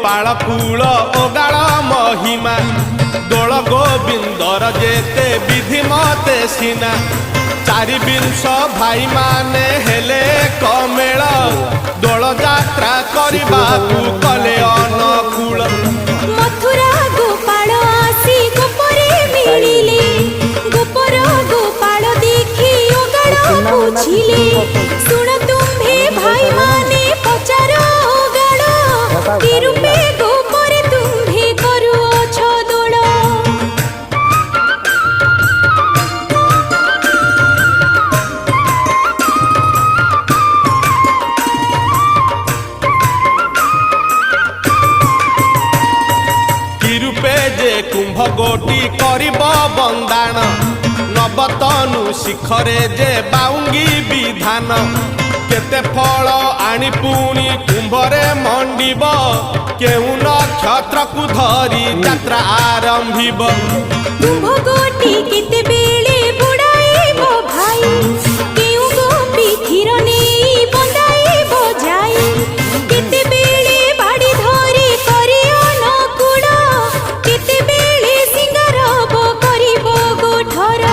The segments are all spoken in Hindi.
गोपाल कूल ओगाल महिमा दोल गोविंदर जेते विधि मते सीना चारि विंश भाई माने हेले कमेल दोल यात्रा करबाकू कले अनुकूल मथुरा गोपाल आसी गोपरे मिलिले गोपर गोपाल देखी ओगाल बुझिले सुन तुम्भे भाई माने पचार ओगाल कि रूपे गोपरे तुम्भे करुअछ दोल कुंभ गोटी करिब बंदाण नवतनु शिखरे जे बाउंगी विधान केते फल आनी पुणी कुंभरे मंडिब केहू नक्षत्र को धरी यात्रा आरंभिब कुंभ गोटी केते बेले बुड़ाइब भाई केहू गोपी क्षीर नेई बंदाइब जाई केते बेले बाड़ी धरी करी अनुकूल केते बेले सिंगार करिब गोठर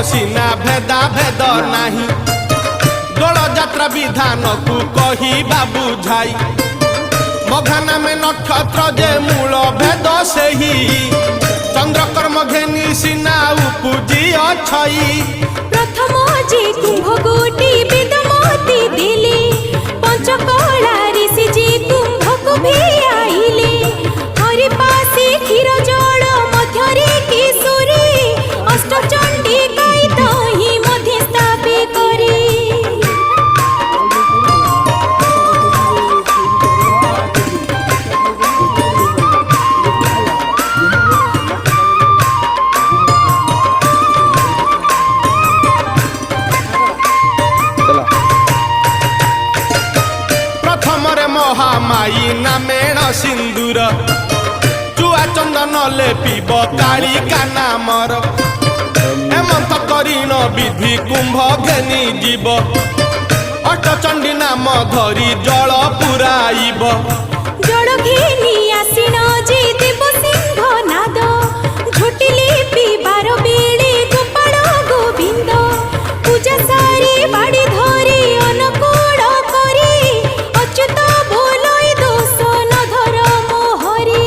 सीना भेदा भेद नाही दोल यात्रा विधान को कही बाबू झाई मघाना में नक्षत्र जे मूल भेद सही चंद्रकर्म घेनी सीना उपजी अछई प्रथम जे कुंभ गोटी वेदमती देले पंचकला ऋषि जे कुंभ को भी आइले हरि पासे क्षीर जल मध्यरे किशोरी अष्टचंडी काई मध्यस्थापे करे प्रथमरे महामाई नामेण सिंदूर चुआ चंदन लेपिब कालिका नामर हेमंत करीन विधि कुंभ घेनी जीव अष्टचंडी नाम धरी जल पुराइब जल घेनी आसीन जे देव सिंह नाद झुटिले पिबार बेले गोपाल गोविंद पूजा सारी बाड़ी धरी अनुकूल करी अच्युत भोलई दोष न धर मोहरी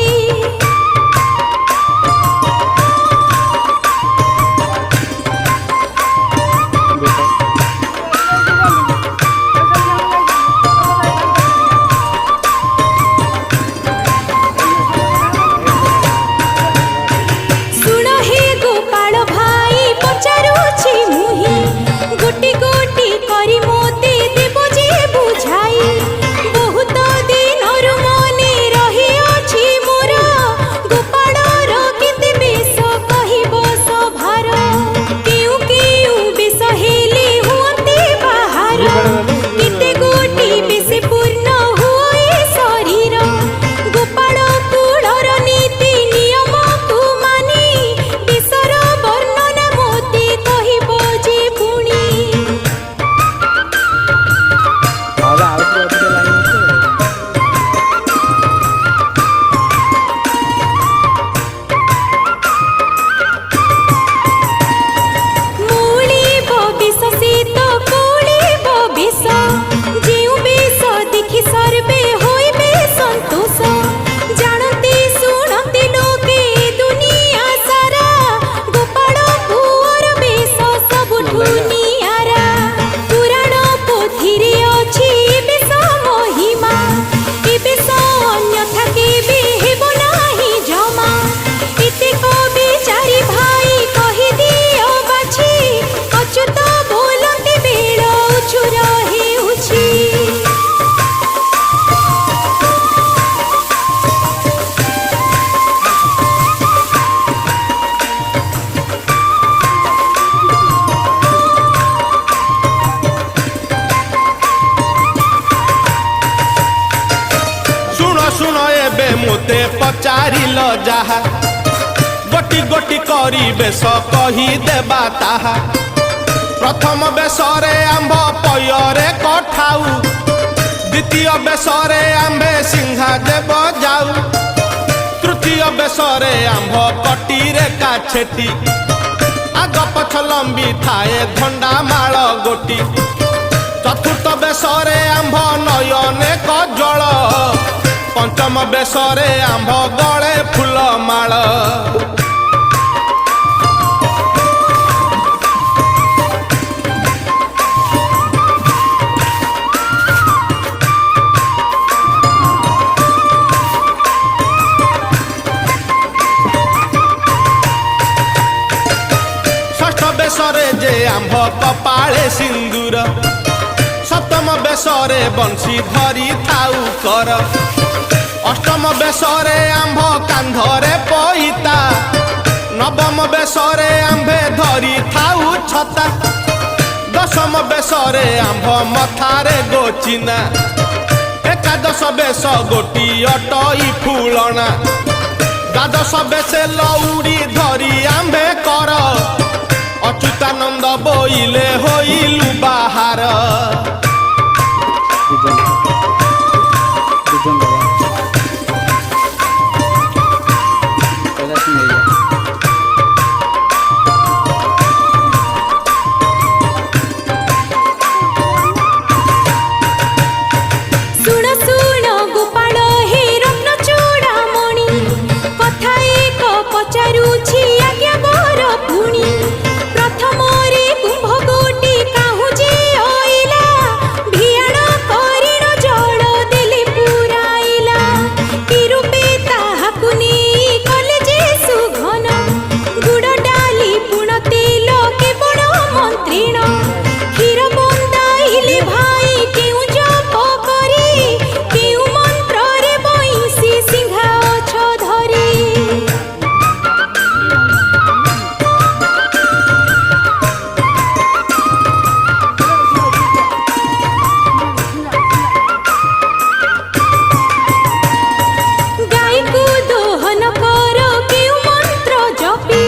पचारिल जाहा गोटी गोटी करी बेश कही देबा ताहा प्रथम बेशरे आंब पयरे कठाऊ द्वितीय बेशरे आंबे सिंहा देव जाऊ तृतीय बेशरे आंब कटीरे काछेटी आग पछ लंबी थाए धंडा माल गोटी चतुर्थ बेशरे आंब नयने कजल पंचम बेशरे आंब गले फूल माल बेशरे जे आंब कपाळे सिंदूर सप्तम बेशरे बंशी धरी थाऊ कर अष्टम बेशरे आंब कांधरे पईता नवम बेशरे आंबे धरी थाऊ छता दशम बेशरे आंब मथारे गोचिना एकादश बेश गोटी अटई फूलना द्वादश बेशे लौड़ी धरी आंबे कर अच्युतानंद बोइले होइलु बाहार सुण सुण गोपाल हे रत्न चूड़ामणि कथा एक पचारुछि आज्ञा बर पुणी प्रथमरे कुंभ गोटी काहुजे आइला भियाण करिण जल देले पुराइला तिरुपे ताहाकु नेई कले जे सुघन गुड़ डाली पुण तेल केवल मंत्रिण क्षीर बंदाइले भाई केउ जप करी केउ मंत्र रे बइसी सिंहा अछ धरी गाईकु दोहन कर केउ मंत्र जपी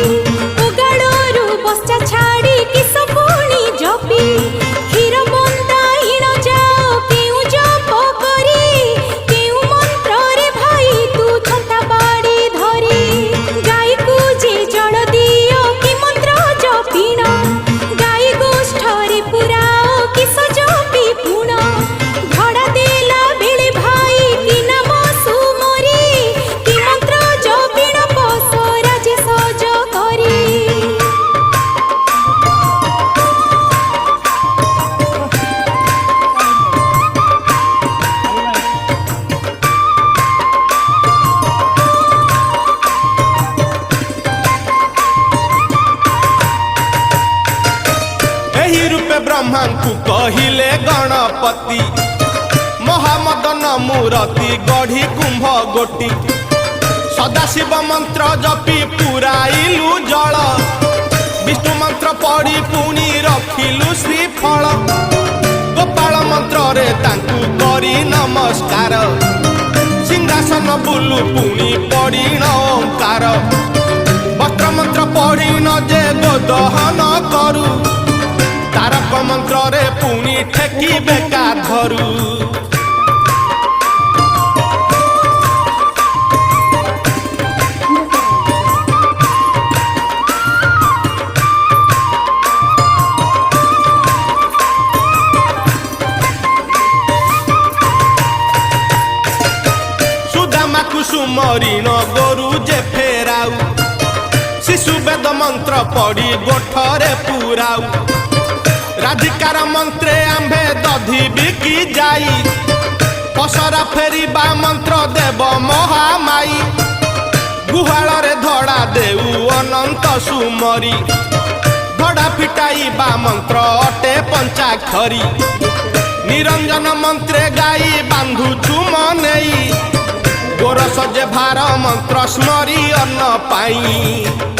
उगाड़रू बच्चा छाड़ी किस पुणी जपी क्षीर बंदाइण जाओ केउ जप करी केउ मंत्र रे भाई तू छंता बाड़ी धरी गाईकु जे जल दियो कि मंत्र जपिण गाई गोष्ठरे पुराओ किस जपी पुण भड़ा देला बेले भाई कि नाम सुमरी कि मंत्र जपिण बस राजे सज करी एही रूपे ब्रह्मा को कहिले गणपति महामदन मूरति गढ़ी कुंभ गोटी सदाशिव मंत्र जपी पुराइलु जल विष्णु मंत्र पढ़ी पुणी रखिलु श्रीफल गोपाल मंत्र रे तांकु करी नमस्कार सिंहासन बुलु पुणी पढ़ी ओंकार वस्त्र मंत्र पढ़ी न जे गोदहन करू तारक मंत्र रे पुणी ठेकी बेका धरू सुदामा कुसुमरीण गोरु जे फेराऊ शिशु वेद मंत्र पढ़ी गोठरे पुराऊ राधिकार मंत्रे आंबे दधी बिकी जाई पसरा फेरिबा मंत्र देव महामाई गुहाल रे धड़ा देऊ अनंत सुमरी धड़ा फिटाइबा मंत्र अटे पंचाक्षरी निरंजन मंत्रे गाई बांधु चुमनेई गोरस जे भार मंत्र स्मरी अन्न पाई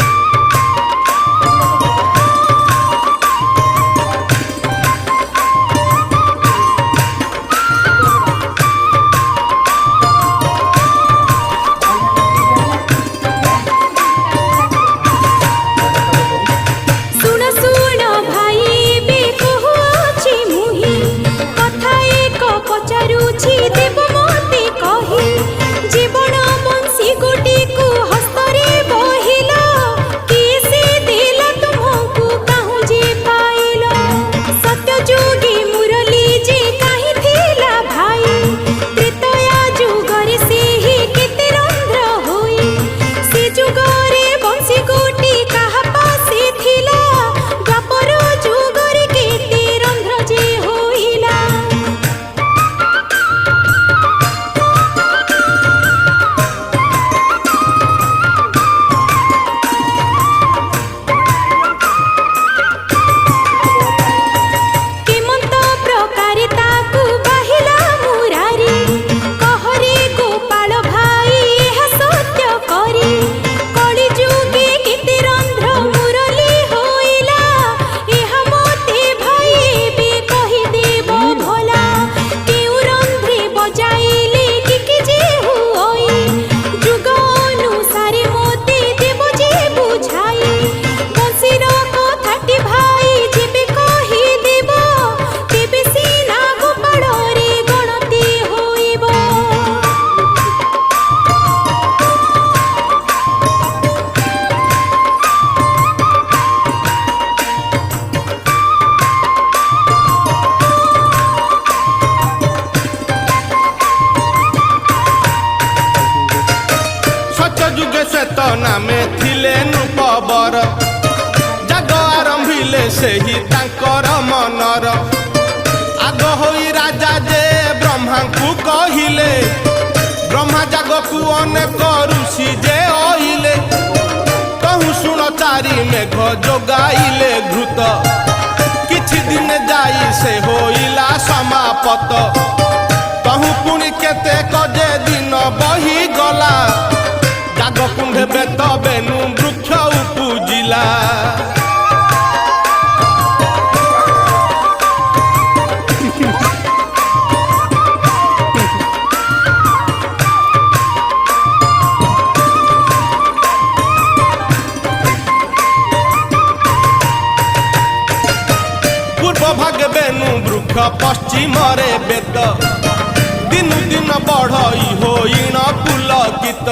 श्वेत नामे थिले नृपवर जाग आरंभिले सेही तांकर मनर आग होई राजा जे ब्रह्मा को कहिले ब्रह्मा जाग को अनेक ऋषि जे ओहिले कहूँ शुण चारि मेघ जोगाइले घृत किछि दिन जाई से होइला समापत कहूँ पुणी केते कजे दिन बही गला जाग कुंडे बेत बेनु वृक्ष उपुजिला पूर्व भागे बेनु वृक्ष पश्चिम रे बेद दिनु दिन बढ़ई होइण पुलकित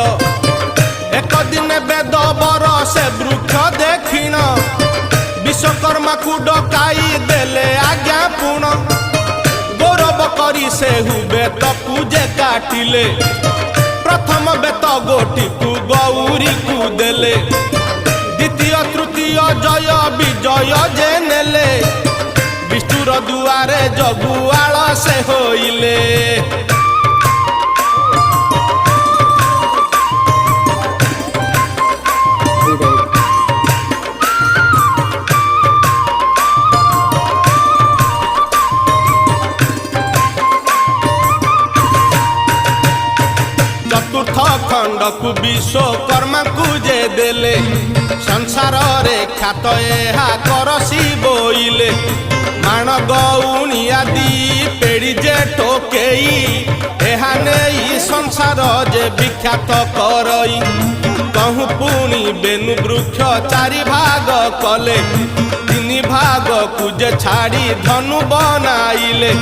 एक दिन बेद बर से वृक्ष देखिण विश्वकर्मा को डकाई देले आज्ञा पुण गौरव करी से बेत पूजे काटिले प्रथम बेत गोटी को गौरी को देले द्वितीय तृतीय जय विजय जे नेले विष्णुर दुआरे जगुआल से होइले चतुर्थ खंड को विश्वकर्मा को जे देले संसार रे ख्यात एहा करसी बोइले माण गौणी आदि पेड़ी जे टोकेई एहा नेई संसार जे विख्यात करई कहूँ पुणी बेनु वृक्ष चारि भाग कले तीन भाग को जे छाड़ी धनु बनाइले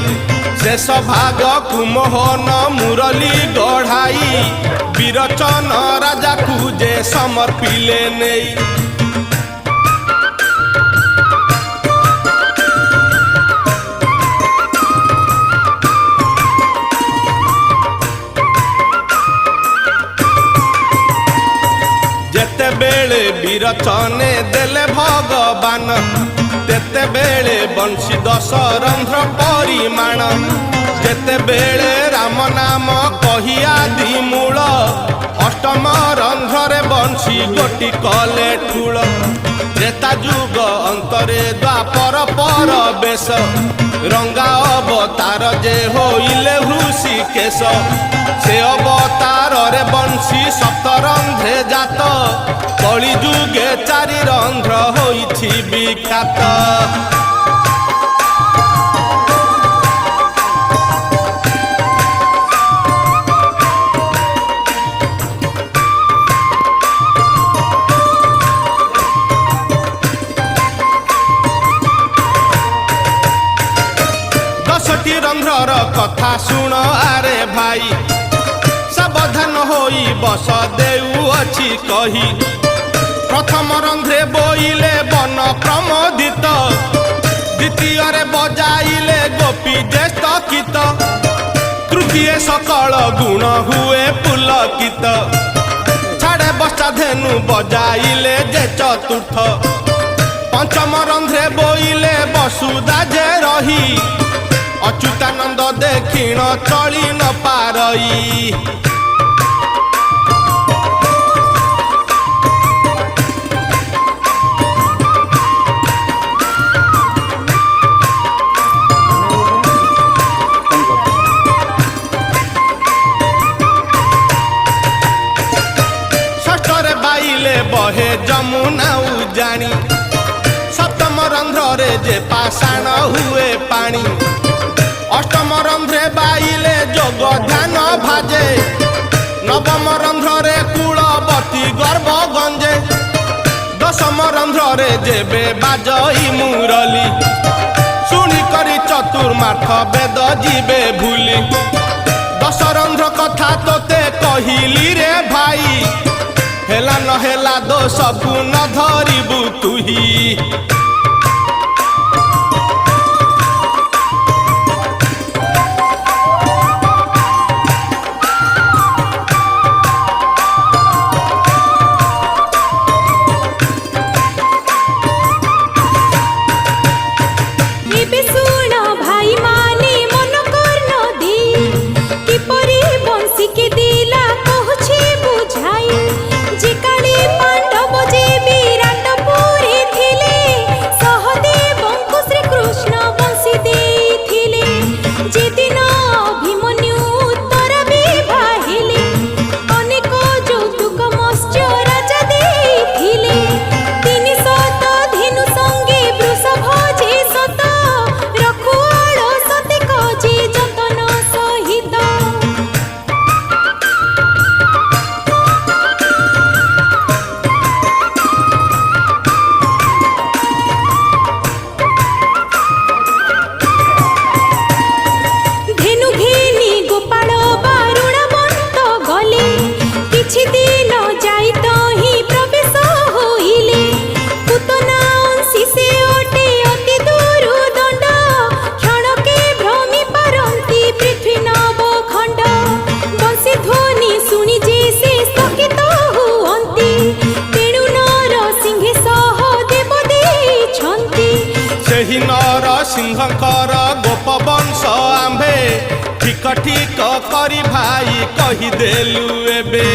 शेष भाग को मोहन मुरली गढ़ाई विरचन राजा को जे समर्पिले नेई जेते बेले विरचने देले भगवान तेते बेले बंशी दशरंध्र परिमाण जेते बेले राम नाम कहिया दी मूल अष्टम रंध्रे बंशी गोटी कले ठूल त्रेता युग अंतरे द्वापर पर बेश रंगा अवतार जे होइले हृषिकेश से अवतार रे बंशी सप्तरंध्रे जात कली जुगे चारि रंध्र होइछि विख्यात रंध्रर कथा सुन आरे भाई सावधान होई बस देउ अछि कही प्रथम रंध्रे बोइले वन प्रमोदित द्वितीय रे बजाइले गोपी ज्येष्ठ कित तृतीय सकल गुण हुए पुलकित छाड़े बसा धेनु बजाइले जे चतुर्थ पंचम रंध्रे बोइले वसुधा जे रही अच्युतानंद देखिण चली न पारई षष्ठरे बाइले बहे जमुना उजानी सप्तम रंध्रे जे पाषाण हुए पानी अष्टम रंध्रे बाइले जोग ध्यान भाजे नवम रंध्रे कुलवती गर्भ गंजे दशम रंध्रे जेबे बाजई मुरली शुणी करी चतुर्माठ वेद जीवे भूली दश रंध्र कथा तोते कहिली रे भाई हेला न हेला दोष को न धरिबु तुही ସେହି ନରସିଂହଙ୍କର ଗୋପବଂଶ ଆମ୍ଭେ ଠିକ ଠିକ କରି ଭାଇ କହିଦେଲୁ ଏବେ।